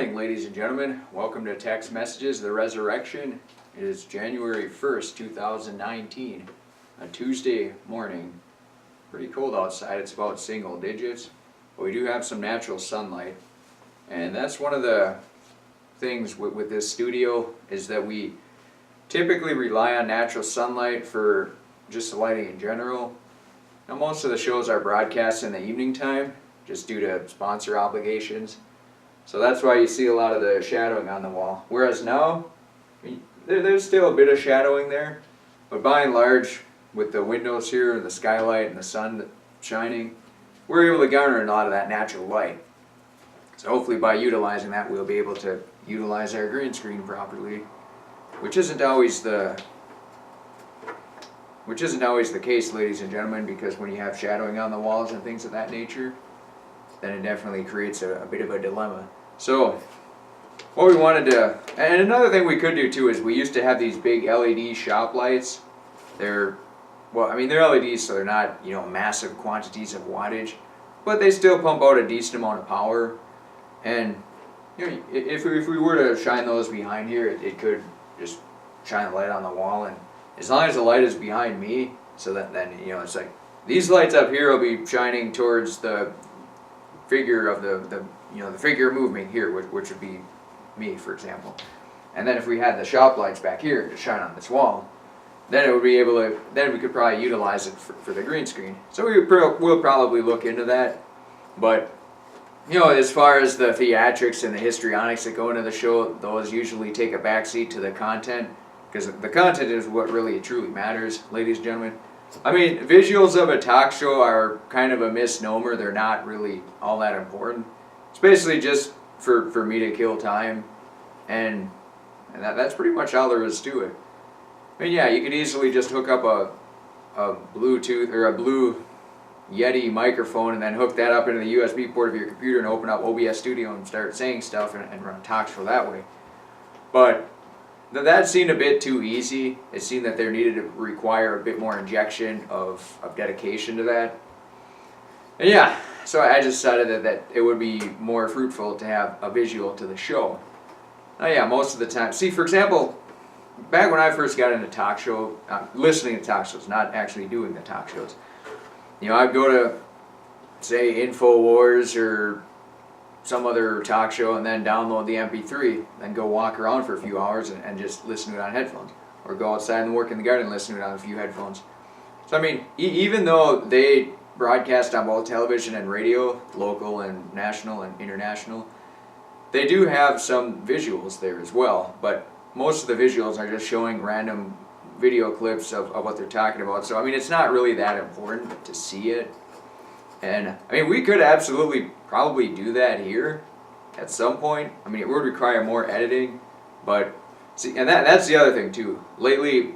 morning, ladies and gentlemen. Welcome to Tex Messages The Resurrection. It is January 1st, 2019, a Tuesday morning. Pretty cold outside, it's about single digits, but we do have some natural sunlight. And that's one of the things with this studio, is that we typically rely on natural sunlight for just the lighting in general. Now, most of the shows are broadcast in the evening time, just due to sponsor obligations. So that's why you see a lot of the shadowing on the wall. Whereas now, there's still a bit of shadowing there, but by and large, with the windows here and the skylight and the sun shining, we're able to garner a lot of that natural light. So hopefully by utilizing that, we'll be able to utilize our green screen properly, which isn't always the case, ladies and gentlemen, because when you have shadowing on the walls and things of that nature, then it definitely creates a bit of a dilemma. So what we wanted to, and another thing we could do too, is we used to have these big LED shop lights. They're LEDs, so they're not, massive quantities of wattage, but they still pump out a decent amount of power. And if we were to shine those behind here, it could just shine a light on the wall, and as long as the light is behind me, so that then it's like these lights up here will be shining towards the figure of the figure moving here, which would be me, for example. And then if we had the shop lights back here to shine on this wall, then we could probably utilize it for the green screen. So we'll probably look into that. But as far as the theatrics and the histrionics that go into the show, those usually take a backseat to the content, because the content is what really truly matters, ladies and gentlemen. I mean, visuals of a talk show are kind of a misnomer. They're not really all that important. It's basically just for me to kill time, and that's pretty much all there is to it. I mean, yeah, you could easily just hook up a Bluetooth or a Blue Yeti microphone and then hook that up into the USB port of your computer and open up OBS Studio and start saying stuff and run a talk show that way. But that seemed a bit too easy. It seemed that there needed to require a bit more injection of dedication to that. And yeah, so I decided that it would be more fruitful to have a visual to the show. Now yeah, most of the time, see, for example, back when I first got into talk show, listening to talk shows, not actually doing the talk shows, I'd go to, say, InfoWars or some other talk show and then download the MP3, then go walk around for a few hours and just listen to it on headphones, or go outside and work in the garden and listen to it on a few headphones. So I mean, even though they broadcast on both television and radio, local and national and international, they do have some visuals there as well, but most of the visuals are just showing random video clips of what they're talking about. So I mean, it's not really that important to see it. And I mean, we could absolutely probably do that here at some point. I mean, it would require more editing, but see, and that's the other thing too. Lately,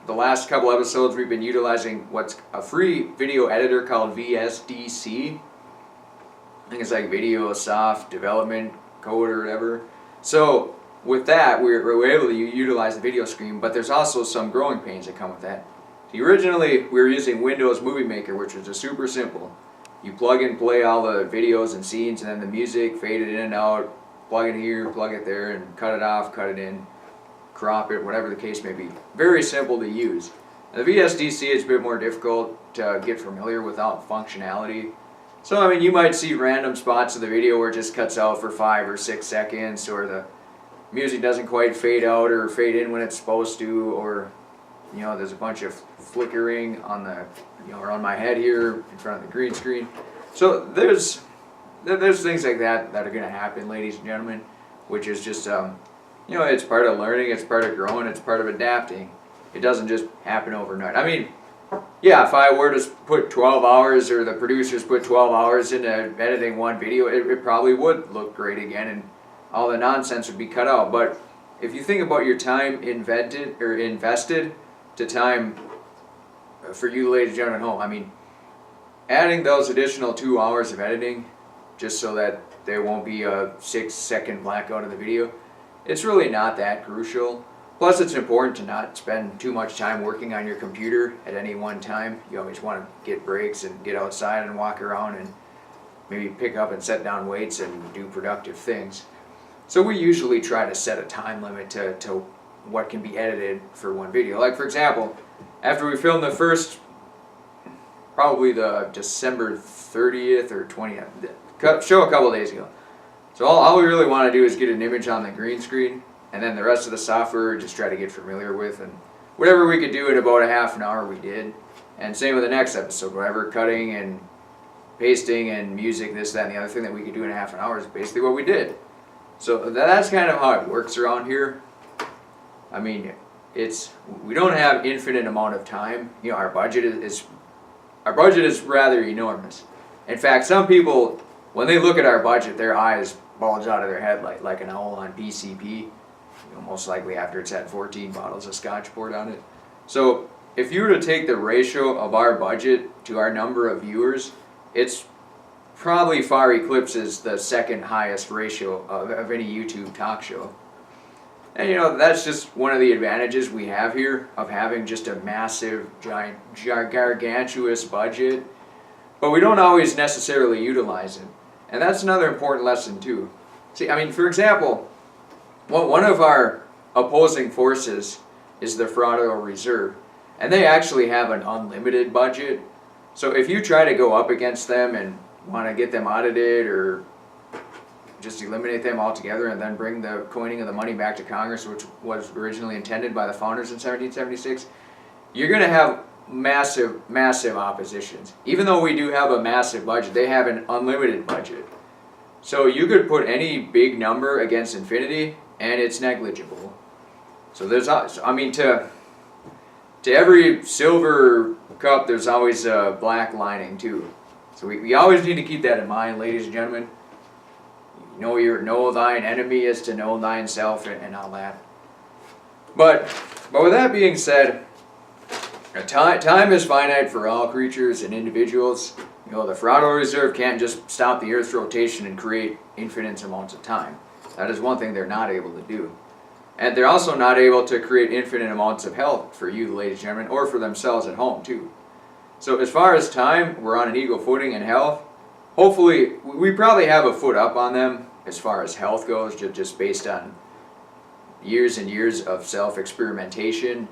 the last couple episodes, we've been utilizing what's a free video editor called VSDC. I think it's like Video Soft Development Code or whatever. So with that, we're able to utilize the video screen, but there's also some growing pains that come with that. See, originally, we were using Windows Movie Maker, which was just super simple. You plug and play all the videos and scenes, and then the music, fade it in and out, plug it here, plug it there, and cut it off, cut it in, crop it, whatever the case may be. Very simple to use. Now, the VSDC is a bit more difficult to get familiar without functionality. So, I mean, you might see random spots of the video where it just cuts out for 5 or 6 seconds, or the music doesn't quite fade out or fade in when it's supposed to, or there's a bunch of flickering on the around my head here in front of the green screen. So there's things like that are going to happen, ladies and gentlemen, which is just it's part of learning, it's part of growing, it's part of adapting. It doesn't just happen overnight. I mean, yeah, if I were to put 12 hours, or the producers put 12 hours into editing one video, it probably would look great again, and all the nonsense would be cut out. But if you think about your time invested to time for you ladies and gentlemen at home, I mean, adding those additional 2 hours of editing just so that there won't be a 6-second blackout of the video, it's really not that crucial. Plus, it's important to not spend too much time working on your computer at any one time. You always want to get breaks and get outside and walk around and maybe pick up and set down weights and do productive things. So we usually try to set a time limit to what can be edited for one video. Like for example, after we filmed the first, probably the December 30th or 20th, show a couple days ago. So all we really want to do is get an image on the green screen, and then the rest of the software just try to get familiar with, and whatever we could do in about a half an hour we did. And same with the next episode, whatever cutting and pasting and music, this, that, and the other thing that we could do in a half an hour is basically what we did. So that's kind of how it works around here. I mean, we don't have infinite amount of time. You know, our budget is rather enormous. In fact, some people, when they look at our budget, their eyes bulge out of their head like an owl on PCP. You know, most likely after it's had 14 bottles of scotch poured on it. So if you were to take the ratio of our budget to our number of viewers, it's probably far eclipses the second highest ratio of any YouTube talk show. And you know, that's just one of the advantages we have here of having just a massive, giant, gargantuous budget, but we don't always necessarily utilize it. And that's another important lesson too. See, I mean, for example, one of our opposing forces is the Federal Reserve, and they actually have an unlimited budget. So if you try to go up against them and want to get them audited or just eliminate them altogether and then bring the coining of the money back to Congress, which was originally intended by the founders in 1776, you're going to have massive, massive oppositions. Even though we do have a massive budget, they have an unlimited budget. So you could put any big number against infinity and it's negligible. So there's, I mean, to every silver cup, there's always a black lining too. So we always need to keep that in mind, ladies and gentlemen. Know thine enemy is to know thyself and all that. But with that being said, time is finite for all creatures and individuals. You know, the Federal Reserve can't just stop the Earth's rotation and create infinite amounts of time. That is one thing they're not able to do. And they're also not able to create infinite amounts of health for you, ladies and gentlemen, or for themselves at home too. So as far as time, we're on an equal footing in health. Hopefully, we probably have a foot up on them as far as health goes, just based on years and years of self-experimentation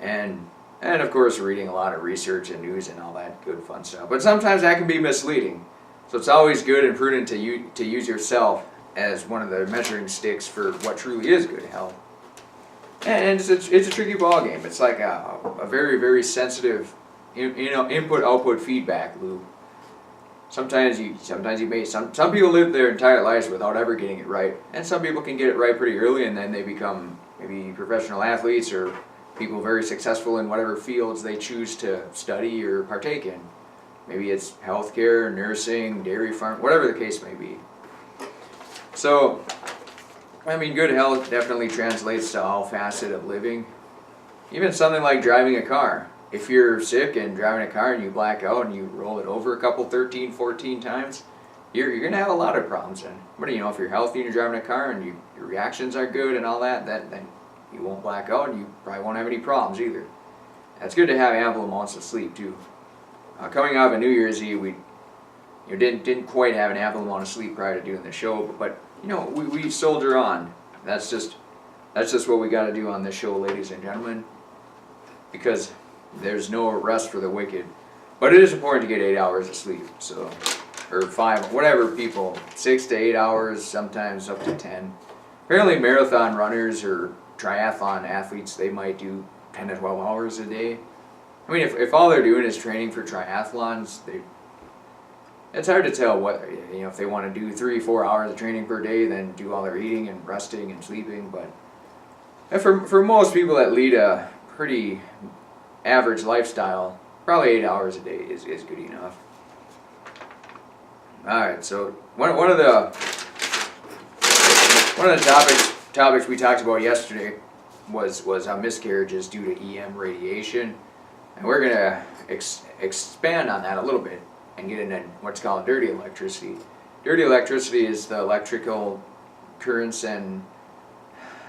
and of course reading a lot of research and news and all that good fun stuff. But sometimes that can be misleading. So it's always good and prudent to use yourself as one of the measuring sticks for what truly is good health. And it's a tricky ball game. It's like a very, very sensitive input-output feedback loop. Some people live their entire lives without ever getting it right, and some people can get it right pretty early, and then they become maybe professional athletes or people very successful in whatever fields they choose to study or partake in. Maybe it's healthcare, nursing, dairy farm, whatever the case may be. So, I mean, good health definitely translates to all facets of living. Even something like driving a car. If you're sick and driving a car and you black out and you roll it over a couple 13, 14 times, you're going to have a lot of problems then. But you know, if you're healthy and you're driving a car and your reactions are good and all that, then you won't black out and you probably won't have any problems either. It's good to have ample amounts of sleep too. Coming off of New Year's Eve, we didn't quite have an ample amount of sleep prior to doing the show, but you know, we soldier on. That's just what we got to do on this show, ladies and gentlemen, because there's no rest for the wicked. But it is important to get 8 hours of sleep, so, or 5, whatever people, 6 to 8 hours, sometimes up to 10. Apparently marathon runners or triathlon athletes, they might do 10 to 12 hours a day. I mean, if all they're doing is training for triathlons, it's hard to tell what, you know, if they want to do 3-4 hours of training per day, then do all their eating and resting and sleeping. But for most people that lead a pretty average lifestyle, probably 8 hours a day is good enough. Alright, so one of the topics we talked about yesterday was miscarriages due to EM radiation, and we're gonna expand on that a little bit and get into what's called dirty electricity. Dirty electricity is the electrical currents and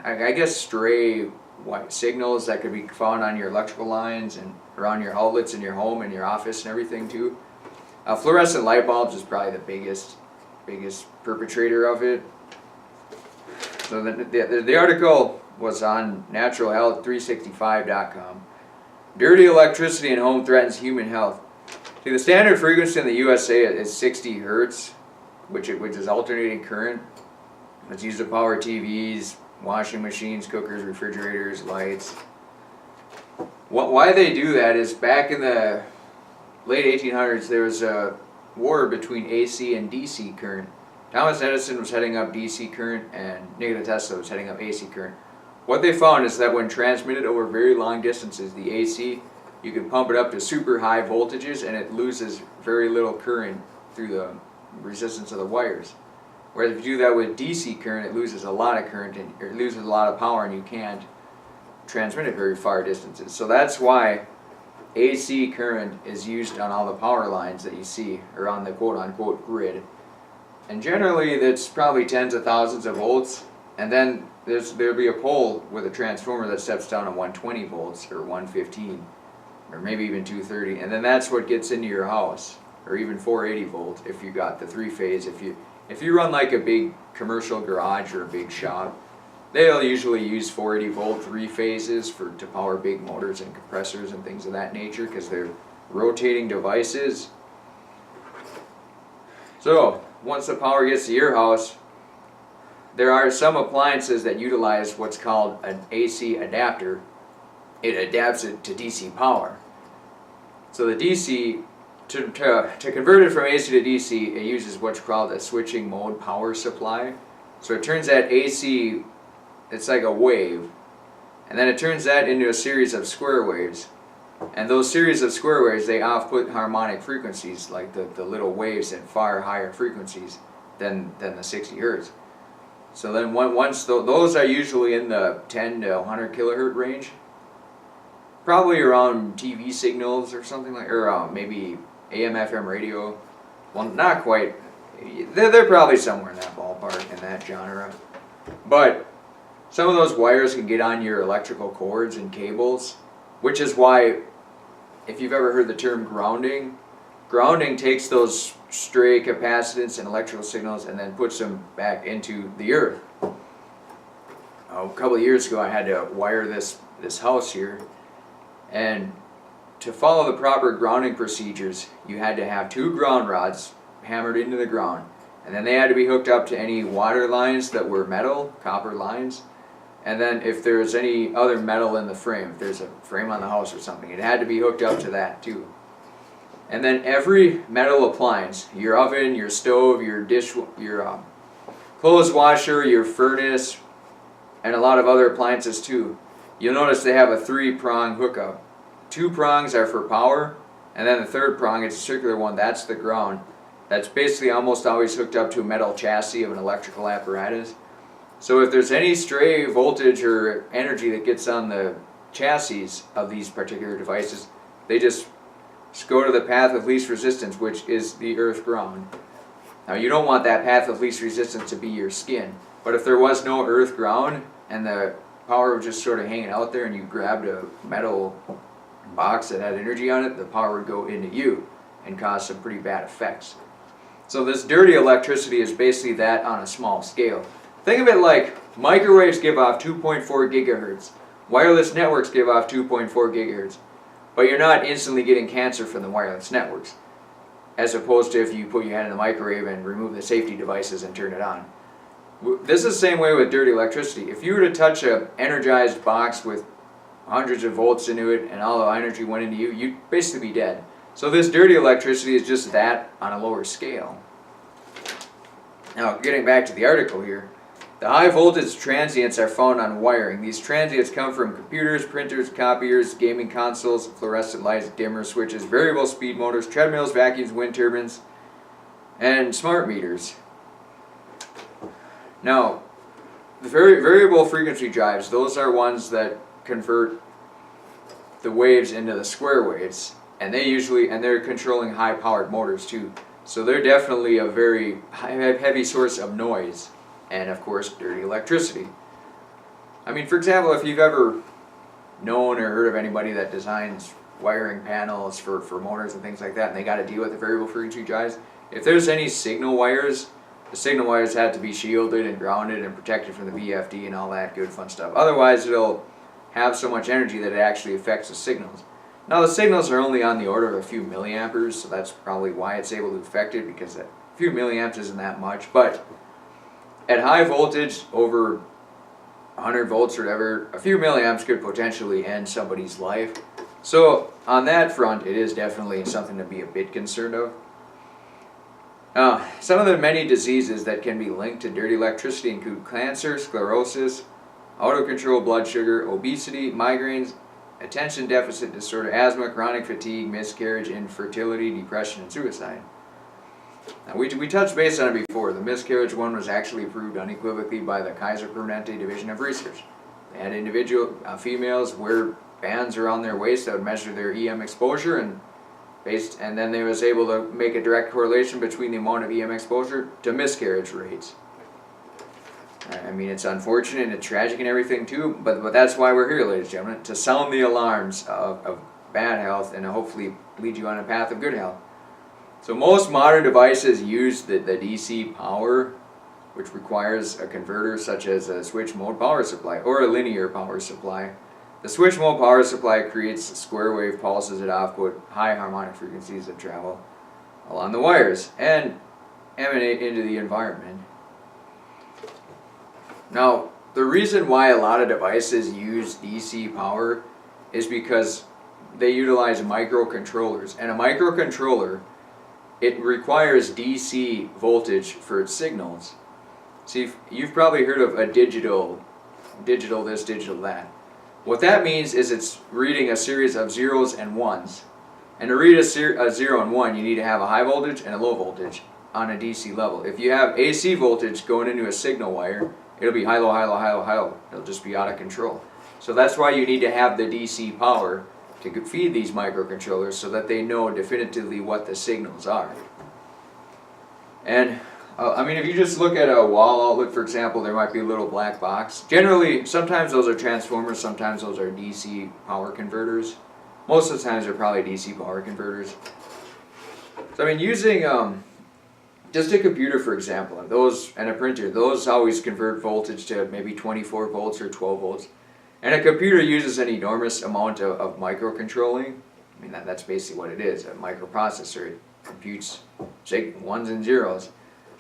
I guess stray white signals that could be found on your electrical lines and around your outlets in your home and your office and everything too. Fluorescent light bulbs is probably the biggest perpetrator of it. So the article was on naturalhealth365.com. Dirty electricity in home threatens human health. See, the standard frequency in the USA is 60 hertz, which is alternating current. It's used to power TVs, washing machines, cookers, refrigerators, lights. Why they do that is back in the late 1800s, there was a war between AC and DC current. Thomas Edison was heading up DC current and Nikola Tesla was heading up AC current. What they found is that when transmitted over very long distances, the AC, you can pump it up to super high voltages and it loses very little current through the resistance of the wires. Whereas if you do that with DC current, it loses a lot of current and it loses a lot of power and you can't transmit it very far distances. So that's why AC current is used on all the power lines that you see, or on the quote-unquote grid. And generally that's probably tens of thousands of volts, and then there'll be a pole with a transformer that steps down to 120 volts or 115 or maybe even 230, and then that's what gets into your house, or even 480 volt if you got the three-phase. If you run like a big commercial garage or a big shop, they'll usually use 480 volt three phases to power big motors and compressors and things of that nature because they're rotating devices. So once the power gets to your house, there are some appliances that utilize what's called an AC adapter. It adapts it to DC power. So the DC, to convert it from AC to DC, it uses what's called a switching mode power supply. So it turns that AC, it's like a wave, and then it turns that into a series of square waves. And those series of square waves, they output harmonic frequencies, like the little waves at far higher frequencies than the 60 hertz. So then once those are usually in the 10 to 100 kilohertz range, probably around TV signals or something like, or maybe AM FM radio. Well, not quite. They're probably somewhere in that ballpark, in that genre. But some of those wires can get on your electrical cords and cables, which is why, if you've ever heard the term grounding, grounding takes those stray capacitance and electrical signals and then puts them back into the earth. A couple of years ago I had to wire this house here, and to follow the proper grounding procedures you had to have 2 ground rods hammered into the ground, and then they had to be hooked up to any water lines that were metal, copper lines, and then if there's any other metal in the frame, if there's a frame on the house or something, it had to be hooked up to that too. And then every metal appliance, your oven, your stove, your clothes washer, your furnace, and a lot of other appliances too, you'll notice they have a 3-prong hookup. 2 prongs are for power, and then the 3rd prong, it's a circular one, that's the ground. That's basically almost always hooked up to a metal chassis of an electrical apparatus. So if there's any stray voltage or energy that gets on the chassis of these particular devices, they just go to the path of least resistance, which is the earth ground. Now you don't want that path of least resistance to be your skin, but if there was no earth ground and the power was just sort of hanging out there and you grabbed a metal box that had energy on it, the power would go into you and cause some pretty bad effects. So this dirty electricity is basically that on a small scale. Think of it like microwaves give off 2.4 gigahertz, wireless networks give off 2.4 gigahertz, but you're not instantly getting cancer from the wireless networks, as opposed to if you put your hand in the microwave and remove the safety devices and turn it on. This is the same way with dirty electricity. If you were to touch an energized box with hundreds of volts into it and all the energy went into you, you'd basically be dead. So this dirty electricity is just that on a lower scale. Now, getting back to the article here, the high voltage transients are found on wiring. These transients come from computers, printers, copiers, gaming consoles, fluorescent lights, dimmer switches, variable speed motors, treadmills, vacuums, wind turbines, and smart meters. Now, the variable frequency drives, those are ones that convert the waves into the square waves, and they're controlling high powered motors too. So they're definitely a very heavy source of noise. And of course, dirty electricity. I mean, for example, if you've ever known or heard of anybody that designs wiring panels for motors and things like that, and they got to deal with the variable frequency drives, if there's any signal wires The signal wires have to be shielded and grounded and protected from the VFD and all that good fun stuff. Otherwise, it'll have so much energy that it actually affects the signals. Now, the signals are only on the order of a few milliamperes, so that's probably why it's able to affect it, because a few milliamps isn't that much. But at high voltage, over 100 volts or whatever, a few milliamps could potentially end somebody's life. So on that front, it is definitely something to be a bit concerned of. Some of the many diseases that can be linked to dirty electricity include cancer, sclerosis, out-of-control blood sugar, obesity, migraines, attention deficit disorder, asthma, chronic fatigue, miscarriage, infertility, depression, and suicide. Now, we touched base on it before. The miscarriage one was actually proved unequivocally by the Kaiser Permanente Division of Research. They had individual females wear bands around their waist that would measure their EM exposure, and then they was able to make a direct correlation between the amount of EM exposure to miscarriage rates. I mean, it's unfortunate and it's tragic and everything too, but that's why we're here, ladies and gentlemen, to sound the alarms of bad health and to hopefully lead you on a path of good health. So most modern devices use the DC power, which requires a converter such as a switch mode power supply or a linear power supply. The switch mode power supply creates square wave pulses that output high harmonic frequencies that travel along the wires and emanate into the environment. Now, the reason why a lot of devices use DC power is because they utilize microcontrollers. And a microcontroller, it requires DC voltage for its signals. See, you've probably heard of a digital this, digital that. What that means is it's reading a series of zeros and ones. And to read a 0 and 1, you need to have a high voltage and a low voltage on a DC level. If you have AC voltage going into a signal wire, it'll be high, low, high, low, high, low, high, low. It'll just be out of control. So that's why you need to have the DC power to feed these microcontrollers so that they know definitively what the signals are. And I mean, if you just look at a wall outlet, for example, there might be a little black box. Generally, sometimes those are transformers, sometimes those are DC power converters. Most of the times they're probably DC power converters. So I mean, using just a computer, for example, and a printer, those always convert voltage to maybe 24 volts or 12 volts. And a computer uses an enormous amount of microcontrolling. I mean, that's basically what it is, a microprocessor. It computes ones and zeros.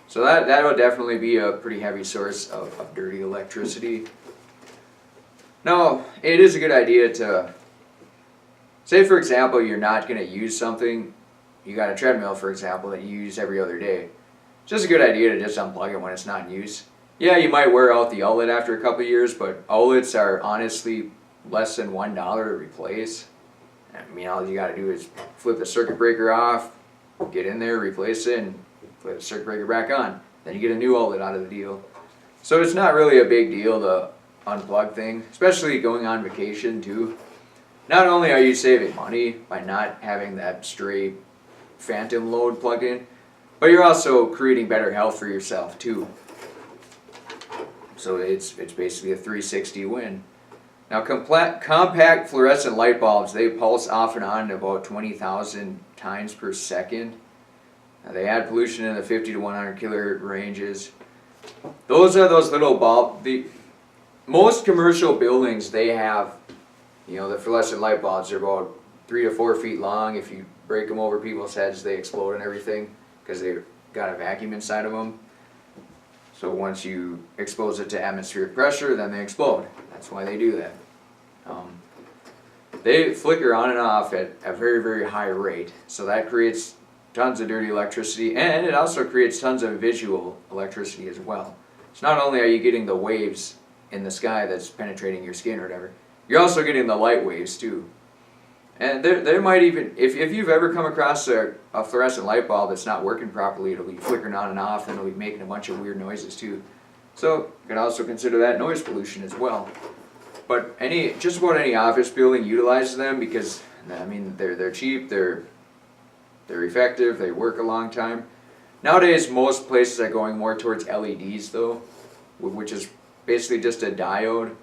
So that would definitely be a pretty heavy source of dirty electricity. Now, it is a good idea to, say for example, you're not going to use something, you got a treadmill, for example, that you use every other day. It's just a good idea to just unplug it when it's not in use. Yeah, you might wear out the outlet after a couple of years, but outlets are honestly less than $1 to replace. I mean, all you got to do is flip the circuit breaker off, get in there, replace it, and flip the circuit breaker back on. Then you get a new outlet out of the deal. So it's not really a big deal to unplug things, especially going on vacation too. Not only are you saving money by not having that stray phantom load plugged in, but you're also creating better health for yourself too. So it's basically a 360 win. Now compact fluorescent light bulbs, they pulse off and on about 20,000 times per second. Now they add pollution in the 50 to 100 kilohertz ranges. Those are those little bulbs. Most commercial buildings, they have, the fluorescent light bulbs are about 3 to 4 feet long. If you break them over people's heads, they explode and everything because they've got a vacuum inside of them. So once you expose it to atmospheric pressure, then they explode. That's why they do that. They flicker on and off at a very, very high rate. So that creates tons of dirty electricity, and it also creates tons of visual electricity as well. So not only are you getting the waves in the sky that's penetrating your skin or whatever, you're also getting the light waves too. And there might even, if you've ever come across a fluorescent light bulb that's not working properly, it'll be flickering on and off, and it'll be making a bunch of weird noises too. So you can also consider that noise pollution as well. But just about any office building utilizes them because, I mean, they're cheap, they're effective, they work a long time. Nowadays, most places are going more towards LEDs though, which is basically just a diode.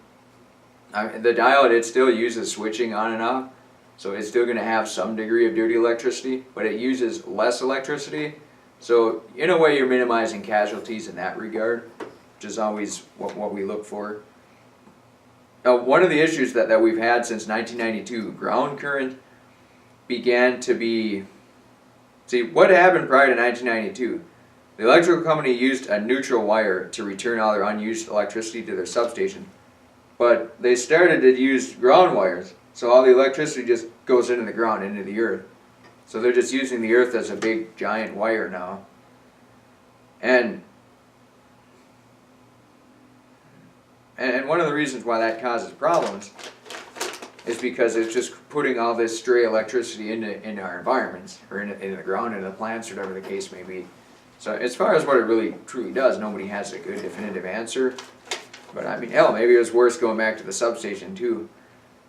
The diode, it still uses switching on and off. So it's still going to have some degree of dirty electricity, but it uses less electricity, So in a way, you're minimizing casualties in that regard, which is always what we look for. Now, one of the issues that we've had since 1992, ground current began to be... See, what happened prior to 1992? The electrical company used a neutral wire to return all their unused electricity to their substation. But they started to use ground wires, so all the electricity just goes into the ground, into the earth. So they're just using the earth as a big giant wire now. And one of the reasons why that causes problems is because it's just putting all this stray electricity into our environments, or into the ground, into the plants, or whatever the case may be. So as far as what it really truly does, nobody has a good definitive answer. But I mean, hell, maybe it was worse going back to the substation too.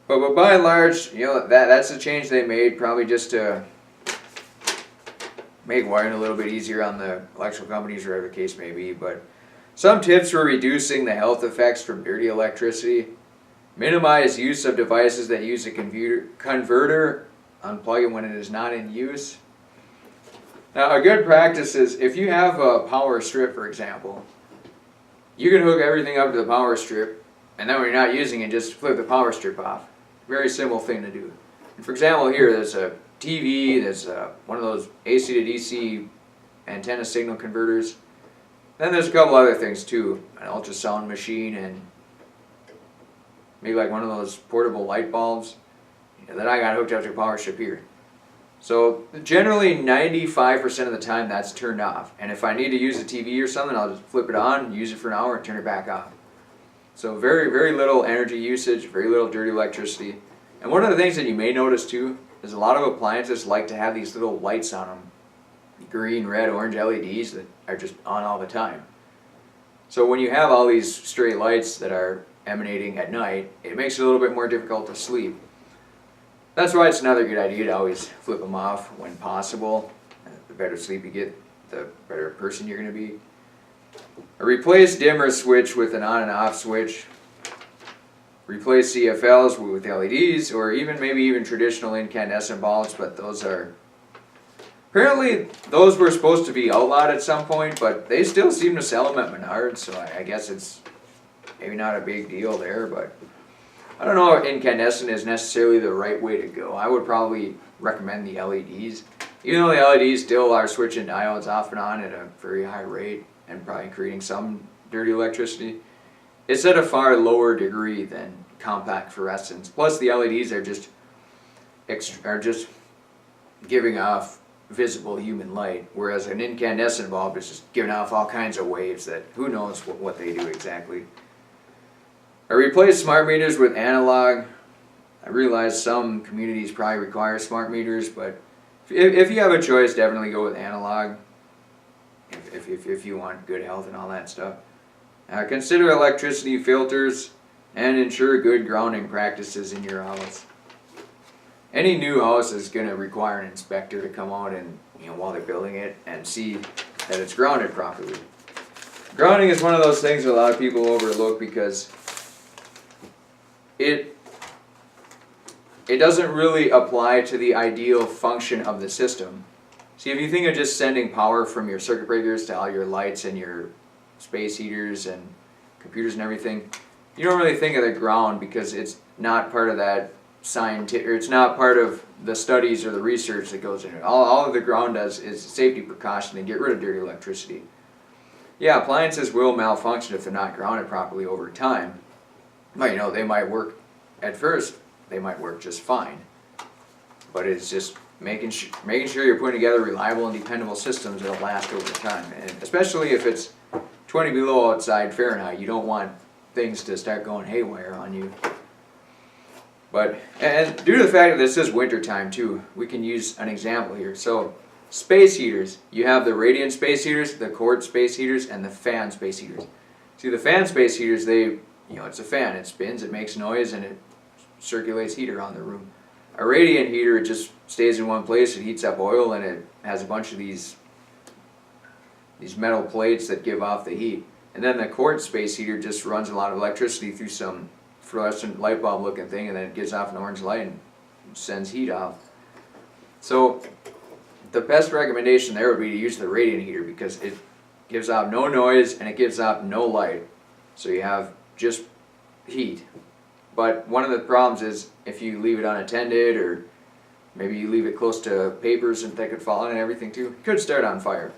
But by and large, you know, that's a change they made, probably just to make wiring a little bit easier on the electrical companies, or whatever the case may be. But some tips for reducing the health effects from dirty electricity: minimize use of devices that use a converter, unplug it when it is not in use. Now, a good practice is, if you have a power strip, for example, you can hook everything up to the power strip, and then when you're not using it, just flip the power strip off. Very simple thing to do. And for example, here there's a TV, there's one of those AC to DC antenna signal converters. Then there's a couple other things too, an ultrasound machine, and maybe like one of those portable light bulbs that I got hooked up to a power strip here. So generally 95% of the time that's turned off. And if I need to use a TV or something, I'll just flip it on, use it for an hour, and turn it back off. So very, very little energy usage, very little dirty electricity. And one of the things that you may notice too is a lot of appliances like to have these little lights on them. Green, red, orange LEDs that are just on all the time. So when you have all these stray lights that are emanating at night, it makes it a little bit more difficult to sleep. That's why it's another good idea to always flip them off when possible. The better sleep you get, the better person you're going to be. Replace dimmer switch with an on and off switch. Replace CFLs with LEDs, or maybe even traditional incandescent bulbs, but those are... Apparently those were supposed to be outlawed at some point, but they still seem to sell them at Menards, so I guess it's maybe not a big deal there, but I don't know if incandescent is necessarily the right way to go. I would probably recommend the LEDs. Even though the LEDs still are switching diodes off and on at a very high rate and probably creating some dirty electricity, it's at a far lower degree than compact fluorescents. Plus the LEDs are just giving off visible human light, whereas an incandescent bulb is just giving off all kinds of waves that who knows what they do exactly. I replaced smart meters with analog. I realize some communities probably require smart meters, but if you have a choice, definitely go with analog if you want good health and all that stuff. Consider electricity filters and ensure good grounding practices in your house. Any new house is going to require an inspector to come out and, while they're building it, and see that it's grounded properly. Grounding is one of those things that a lot of people overlook because it doesn't really apply to the ideal function of the system. See, if you think of just sending power from your circuit breakers to all your lights and your space heaters and computers and everything, you don't really think of the ground because it's not part of that scientific, or it's not part of the studies or the research that goes into it. All of the ground does is safety precaution and get rid of dirty electricity. Yeah, appliances will malfunction if they're not grounded properly over time. But they might work at first, they might work just fine. But it's just making sure you're putting together reliable and dependable systems that'll last over time. And especially if it's 20 below outside Fahrenheit, you don't want things to start going haywire on you. But, and due to the fact that this is winter time too, we can use an example here. So, space heaters. You have the radiant space heaters, the quartz space heaters, and the fan space heaters. See, the fan space heaters, it's a fan. It spins, it makes noise, and it circulates heat around the room. A radiant heater, it just stays in one place, it heats up oil, and it has a bunch of these metal plates that give off the heat. And then the quartz space heater just runs a lot of electricity through some fluorescent light bulb looking thing, and then it gives off an orange light and sends heat off. So the best recommendation there would be to use the radiant heater because it gives out no noise and it gives out no light. So you have just heat. But one of the problems is if you leave it unattended, or maybe you leave it close to papers and they could fall on and everything too, it could start on fire.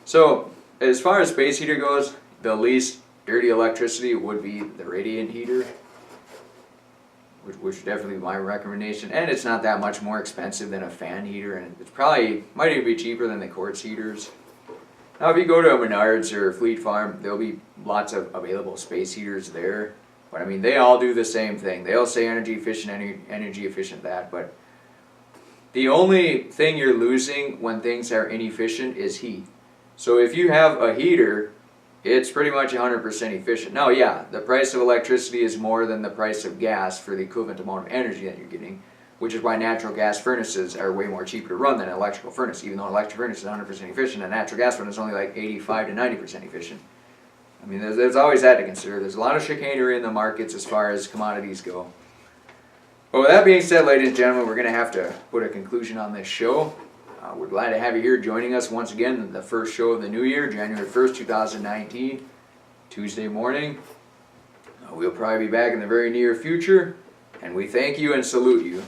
So as far as space heater goes, the least dirty electricity would be the radiant heater, which would definitely be my recommendation. And it's not that much more expensive than a fan heater, and it's probably might even be cheaper than the quartz heaters. Now if you go to a Menards or a Fleet Farm, there'll be lots of available space heaters there. But I mean, they all do the same thing. They all say energy efficient, energy efficient that, but the only thing you're losing when things are inefficient is heat. So if you have a heater, it's pretty much 100% efficient. Now, yeah, the price of electricity is more than the price of gas for the equivalent amount of energy that you're getting, which is why natural gas furnaces are way more cheaper to run than an electrical furnace. Even though an electric furnace is 100% efficient, a natural gas furnace is only like 85 to 90% efficient. I mean, there's always that to consider. There's a lot of chicanery in the markets as far as commodities go. But with that being said, ladies and gentlemen, we're going to have to put a conclusion on this show. We're glad to have you here joining us once again in the first show of the new year, January 1st, 2019, Tuesday morning. We'll probably be back in the very near future, and we thank you and salute you.